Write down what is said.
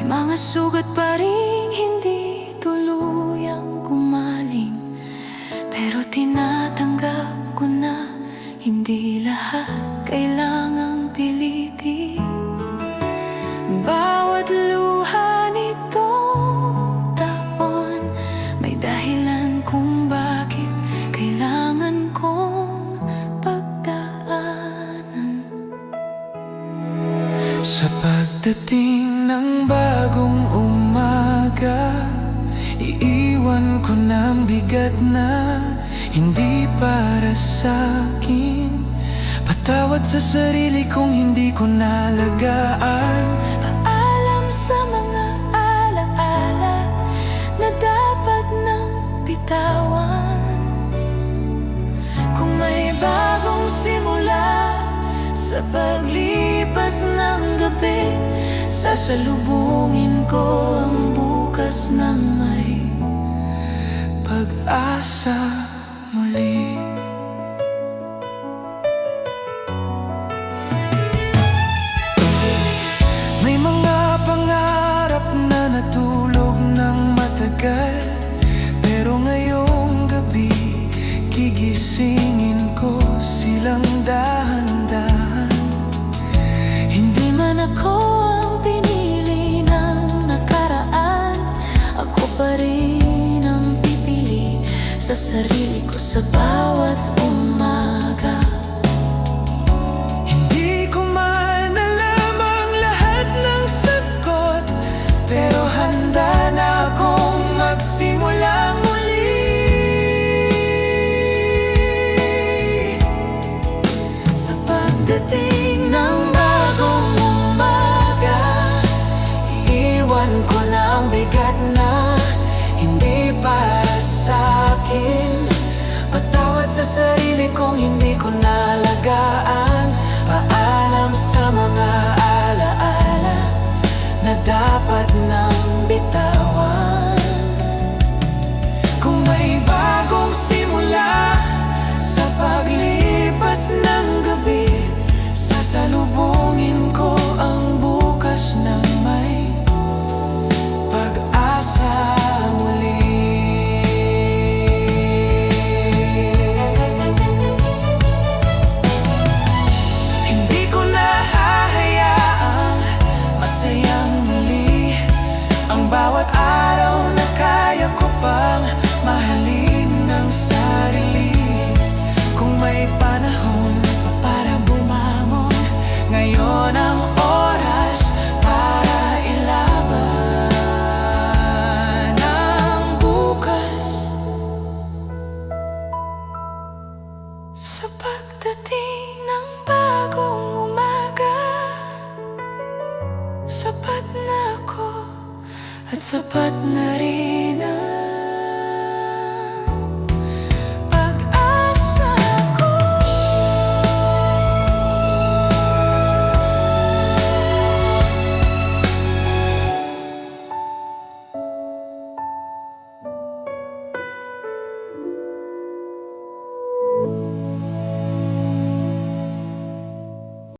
May mga sugat pa rin hindi tuluyang gumaling, pero tinatanggap ko na hindi lahat kailangang pilitin. Bawat luha nitong taon may dahilan kung bakit kailangan kong pagdaanan. Sa pagdating ng bagong umaga, iiwan ko ng bigat na hindi para sa'kin. Patawad sa sarili kong hindi ko nalagaan. Paalam sa mga alaala na dapat nang bitawan. Kung may bagong simula sa paglipas ng gabi, sasalubungin ko ang bukas ng may pag-asa muli. May mga pangarap na natulog ng matagal, pero ngayong gabi gigisingin ko silang dahan-dahan. Hindi man ako ang pinili ng nakaraan, ako pa rin ang pipili sa sarili ko sa bawat umaga. Hindi ko man alam ang lahat ng sagot, pero handa na akong magsimula muli. Sa pagdating ng bagong umaga, iiwan ko na ang bigat na hindi para sa'kin. Patawad sa sarili kong hindi ko nalagaan. Paalam sa mga alaala na dapat nang bitawan. Kung may bagong simula sa paglipas ng gabi, sasalubungin ko ang bukas ng may pag-asa muli. Hindi ko na hahayaang masayang muli ang bawat araw na kaya ko pang mahalin ng sarili. Kung may panahon pa para bumangon, ngayon ang oras para ilaban ang bukas. Sa pagdating ng bagong umaga, sapat na ako at sapat na rin ang